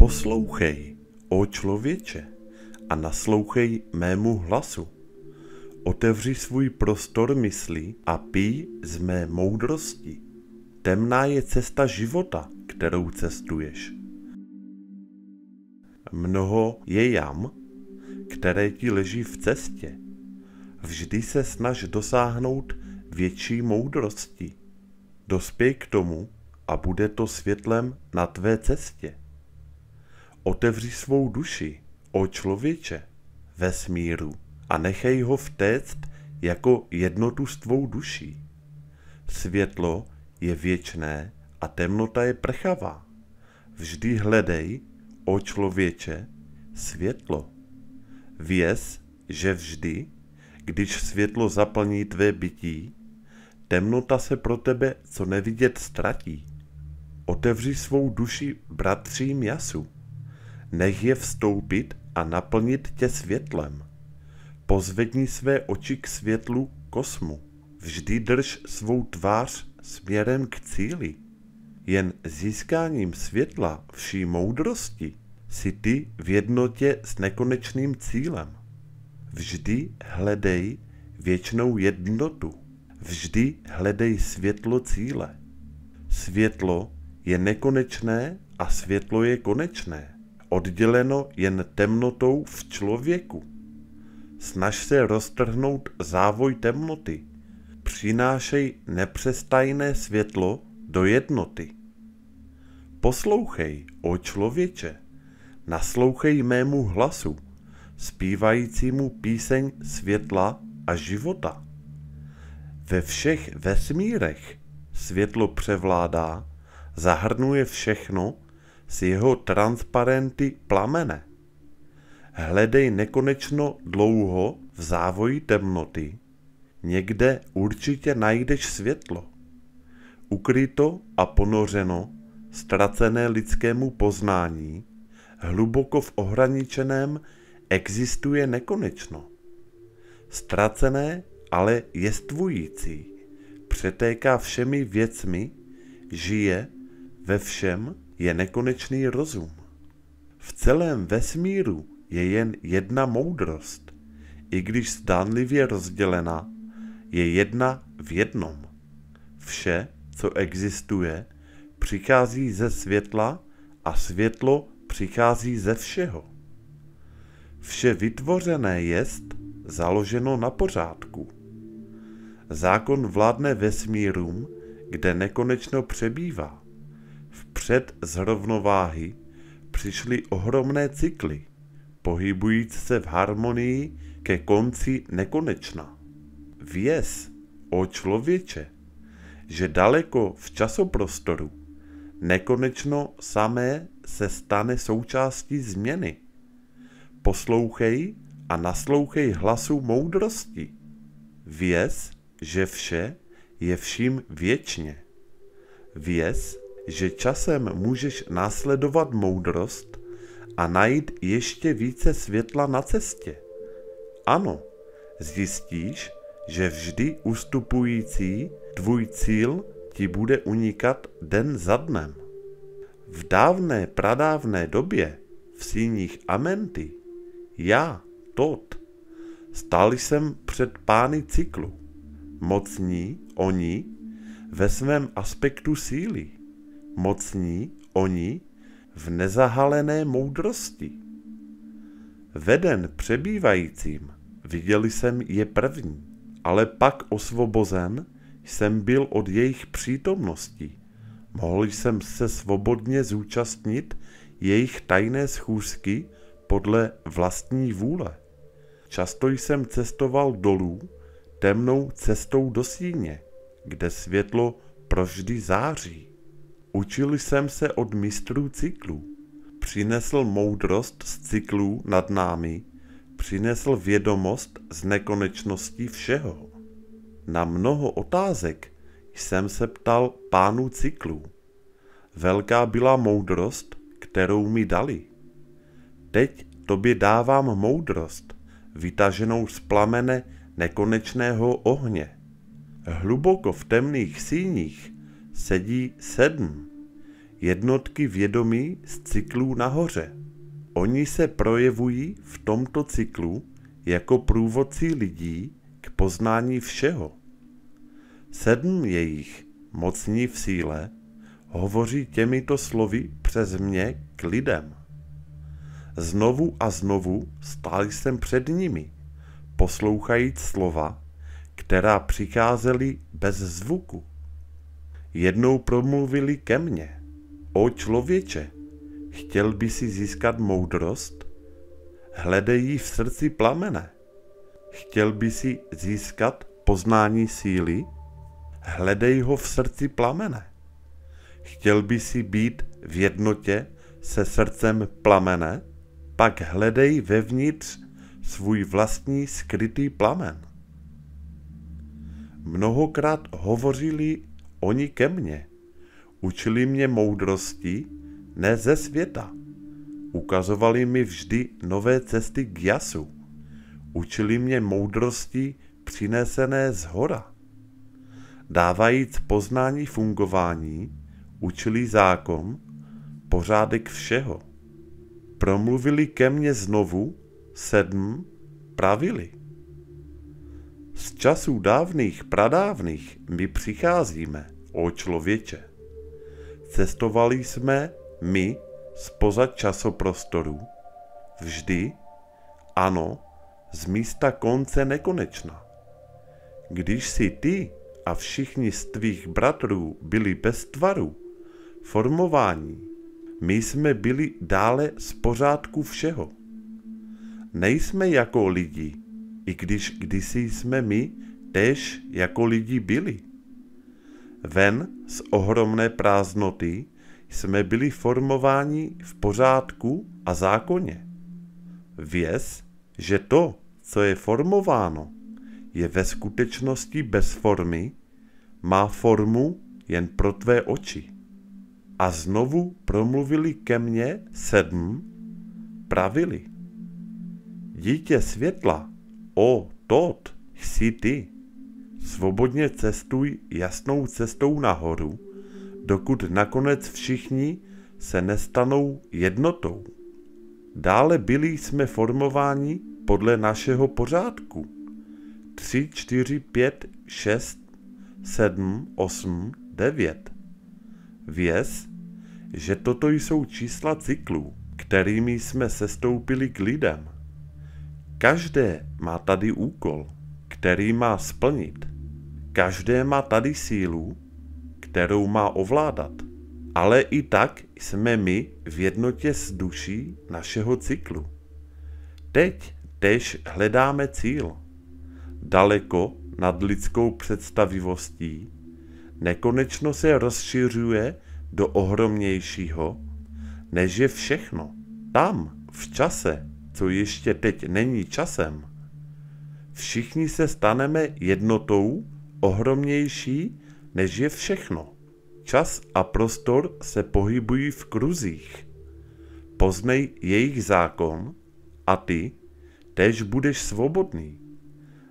Poslouchej, ó člověče, a naslouchej mému hlasu. Otevři svůj prostor myslí a pij z mé moudrosti. Temná je cesta života, kterou cestuješ. Mnoho je jam, které ti leží v cestě. Vždy se snaž dosáhnout větší moudrosti. Dospěj k tomu a bude to světlem na tvé cestě. Otevři svou duši, ó člověče, vesmíru, a nechej ho vtéct jako jednotu s tvou duší. Světlo je věčné a temnota je prchavá. Vždy hledej, ó člověče, světlo. Věz, že vždy, když světlo zaplní tvé bytí, temnota se pro tebe co nevidět ztratí. Otevři svou duši bratřím jasu. Nech je vstoupit a naplnit tě světlem. Pozvedni své oči k světlu kosmu. Vždy drž svou tvář směrem k cíli. Jen získáním světla vší moudrosti si ty v jednotě s nekonečným cílem. Vždy hledej věčnou jednotu. Vždy hledej světlo cíle. Světlo je nekonečné a světlo je konečné. Odděleno jen temnotou v člověku. Snaž se roztrhnout závoj temnoty. Přinášej nepřestajné světlo do jednoty. Poslouchej, ó člověče, naslouchej mému hlasu, zpívajícímu píseň světla a života. Ve všech vesmírech světlo převládá, zahrnuje všechno s jeho transparenty plamene. Hledej nekonečno dlouho v závoji temnoty, někde určitě najdeš světlo. Ukryto a ponořeno, ztracené lidskému poznání, hluboko v ohraničeném existuje nekonečno. Ztracené, ale jestvující, přetéká všemi věcmi, žije, ve všem je nekonečný rozum. V celém vesmíru je jen jedna moudrost, i když zdánlivě rozdělena, je jedna v jednom. Vše, co existuje, přichází ze světla a světlo přichází ze všeho. Vše vytvořené jest založeno na pořádku. Zákon vládne vesmírům, kde nekonečno přebývá. Vpřed z rovnováhy přišly ohromné cykly, pohybující se v harmonii ke konci nekonečna. Věz, ó člověče, že daleko v časoprostoru nekonečno samé se stane součástí změny. Poslouchej a naslouchej hlasu moudrosti. Věz, že vše je vším věčně. Věz, že časem můžeš následovat moudrost a najít ještě více světla na cestě. Ano, zjistíš, že vždy ustupující tvůj cíl ti bude unikat den za dnem. V dávné pradávné době, v síních Amenty, já, Tot, stál jsem před pány cyklu, mocní oni ve svém aspektu síly, mocní oni v nezahalené moudrosti. Veden přebývajícím viděli jsem je první, ale pak osvobozen jsem byl od jejich přítomnosti. Mohl jsem se svobodně zúčastnit jejich tajné schůzky podle vlastní vůle. Často jsem cestoval dolů, temnou cestou do síně, kde světlo provždy září. Učil jsem se od mistrů cyklů. Přinesl moudrost z cyklů nad námi, přinesl vědomost z nekonečnosti všeho. Na mnoho otázek jsem se ptal pánů cyklů. Velká byla moudrost, kterou mi dali. Teď tobě dávám moudrost, vytaženou z plamene nekonečného ohně. Hluboko v temných síních sedí 7. jednotky vědomí z cyklů nahoře. Oni se projevují v tomto cyklu jako průvodci lidí k poznání všeho. 7 jejich mocní v síle hovoří těmito slovy přes mě k lidem. Znovu a znovu stál jsem před nimi, poslouchajíc slova, která přicházely bez zvuku. Jednou promluvili ke mně: O člověče, chtěl by si získat moudrost? Hledej ji v srdci plamene. Chtěl by si získat poznání síly? Hledej ho v srdci plamene. Chtěl by si být v jednotě se srdcem plamene? Pak hledej vevnitř svůj vlastní skrytý plamen. Mnohokrát hovořili oni ke mně, učili mě moudrosti, ne ze světa. Ukazovali mi vždy nové cesty k jasu. Učili mě moudrosti přinesené z hora. Dávajíc poznání fungování, učili zákon, pořádek všeho. Promluvili ke mně znovu 7 pravili. Z časů dávných, pradávných my přicházíme, o člověče. Cestovali jsme my zpoza časoprostoru, vždy, ano, z místa konce nekonečna. Když si ty a všichni z tvých bratrů byli bez tvaru, formování, my jsme byli dále z pořádku všeho. Nejsme jako lidi, i když kdysi jsme my též jako lidi byli. Ven z ohromné prázdnoty jsme byli formováni v pořádku a zákoně. Věz, že to, co je formováno, je ve skutečnosti bez formy, má formu jen pro tvé oči. A znovu promluvili ke mně 7 pravili. Dítě světla, o Tóth, jsi ty. Svobodně cestuj jasnou cestou nahoru, dokud nakonec všichni se nestanou jednotou. Dále byli jsme formováni podle našeho pořádku. 3, 4, 5, 6, 7, 8, 9. Věz, že toto jsou čísla cyklů, kterými jsme sestoupili k lidem. Každé má tady úkol, který má splnit. Každé má tady sílu, kterou má ovládat. Ale i tak jsme my v jednotě s duší našeho cyklu. Teď též hledáme cíl. Daleko nad lidskou představivostí, nekonečno se rozšiřuje do ohromnějšího, než je všechno. Tam, v čase, co ještě teď není časem, všichni se staneme jednotou ohromnější, než je všechno. Čas a prostor se pohybují v kruzích. Poznej jejich zákon a ty též budeš svobodný.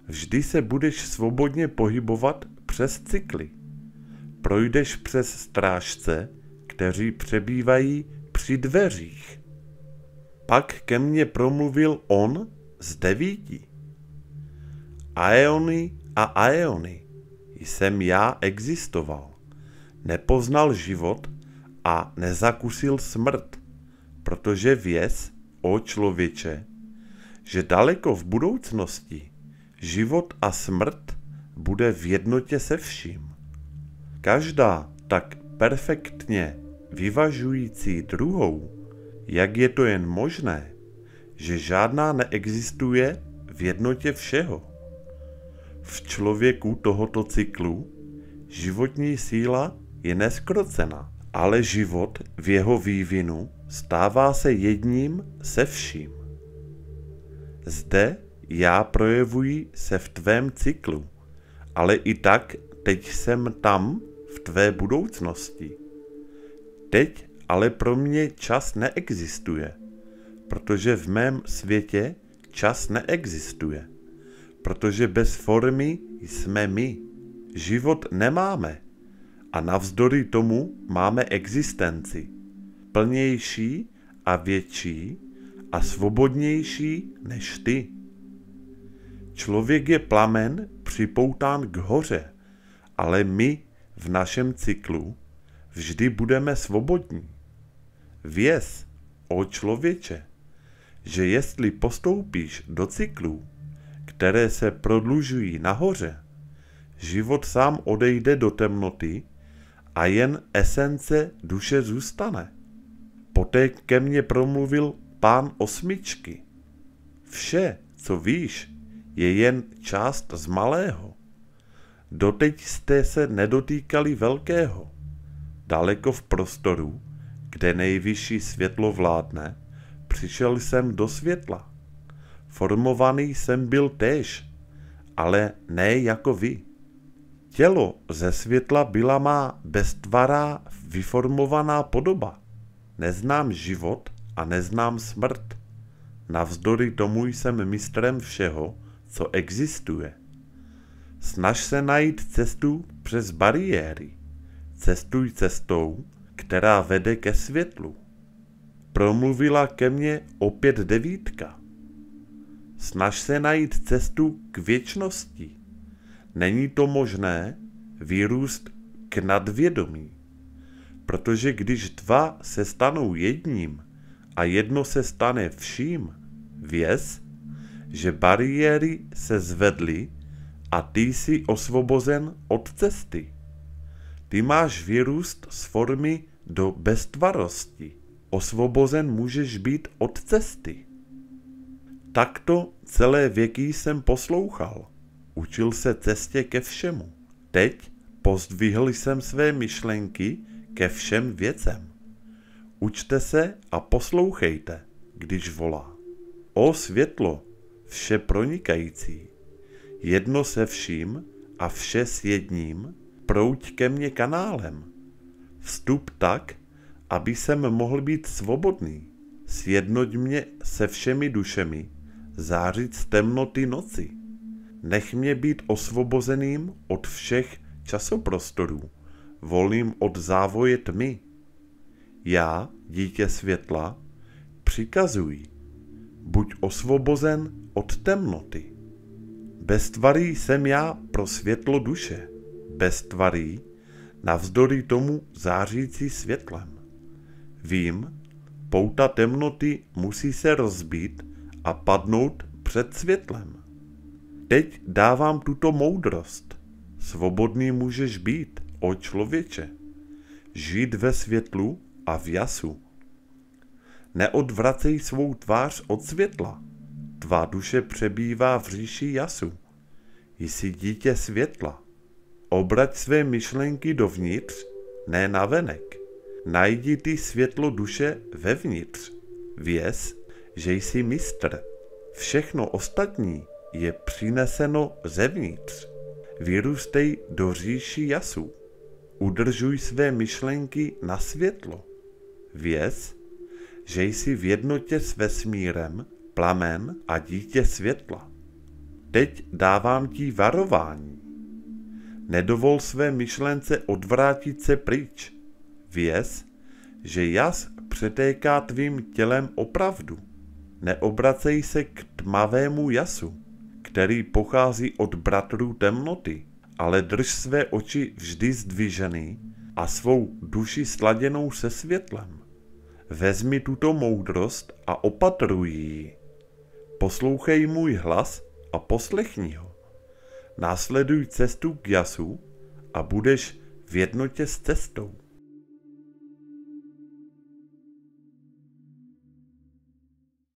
Vždy se budeš svobodně pohybovat přes cykly. Projdeš přes strážce, kteří přebývají při dveřích. Pak ke mně promluvil on z 9. Aeony a aeony jsem já existoval. Nepoznal život a nezakusil smrt, protože věz, o člověče, že daleko v budoucnosti život a smrt bude v jednotě se vším. Každá tak perfektně vyvažující druhou, jak je to jen možné, že žádná neexistuje v jednotě všeho. V člověku tohoto cyklu životní síla je neskrocená, ale život v jeho vývinu stává se jedním se vším. Zde já projevuji se v tvém cyklu, ale i tak teď jsem tam v tvé budoucnosti. Teď ale pro mě čas neexistuje, protože v mém světě čas neexistuje, protože bez formy jsme my. Život nemáme A navzdory tomu máme existenci, plnější a větší a svobodnější než ty. Člověk je plamen připoután k hoře, ale my v našem cyklu vždy budeme svobodní. Věz, o člověče, že jestli postoupíš do cyklů, které se prodlužují nahoře, život sám odejde do temnoty a jen esence duše zůstane. Poté ke mně promluvil pán osmičky. Vše, co víš, je jen část z malého. Doteď jste se nedotýkali velkého. Daleko v prostoru, kde nejvyšší světlo vládne, přišel jsem do světla. Formovaný jsem byl též, ale ne jako vy. Tělo ze světla byla má beztvará, vyformovaná podoba. Neznám život a neznám smrt. Navzdory tomu jsem mistrem všeho, co existuje. Snaž se najít cestu přes bariéry. Cestuj cestou, která vede ke světlu. Promluvila ke mně opět devítka. Snaž se najít cestu k věčnosti. Není to možné vyrůst k nadvědomí, protože když dva se stanou jedním a jedno se stane vším, věz, že bariéry se zvedly a ty jsi osvobozen od cesty. Ty máš vyrůst z formy do beztvarosti. Osvobozen můžeš být od cesty. Takto celé věky jsem poslouchal. Učil se cestě ke všemu. Teď pozdvihl jsem své myšlenky ke všem věcem. Učte se a poslouchejte, když volá. O světlo, vše pronikající, jedno se vším a vše s jedním, prouď ke mně kanálem. Vstup tak, aby jsem mohl být svobodný. Sjednoť mě se všemi dušemi, zářit z temnoty noci. Nech mě být osvobozeným od všech časoprostorů, volným od závoje tmy. Já, dítě světla, přikazuji, buď osvobozen od temnoty. Beztvarý jsem já pro světlo duše, beztvarý, navzdory tomu zářící světlem. Vím, pouta temnoty musí se rozbít a padnout před světlem. Teď dávám tuto moudrost. Svobodný můžeš být, o člověče. Žít ve světlu a v jasu. Neodvracej svou tvář od světla. Tvá duše přebývá v říši jasu. Jsi dítě světla. Obrať své myšlenky dovnitř, ne navenek. Najdi ty světlo duše vevnitř. Věz, že jsi mistr. Všechno ostatní je přineseno zevnitř. Vyrůstej do říši jasu. Udržuj své myšlenky na světlo. Věz, že jsi v jednotě s vesmírem, plamen a dítě světla. Teď dávám ti varování. Nedovol své myšlence odvrátit se pryč. Věz, že jas přetéká tvým tělem opravdu. Neobracej se k tmavému jasu, který pochází od bratrů temnoty, ale drž své oči vždy zdvižený a svou duši sladěnou se světlem. Vezmi tuto moudrost a opatruj ji. Poslouchej můj hlas a poslechni ho. Následuj cestu k jasu a budeš v jednotě s cestou.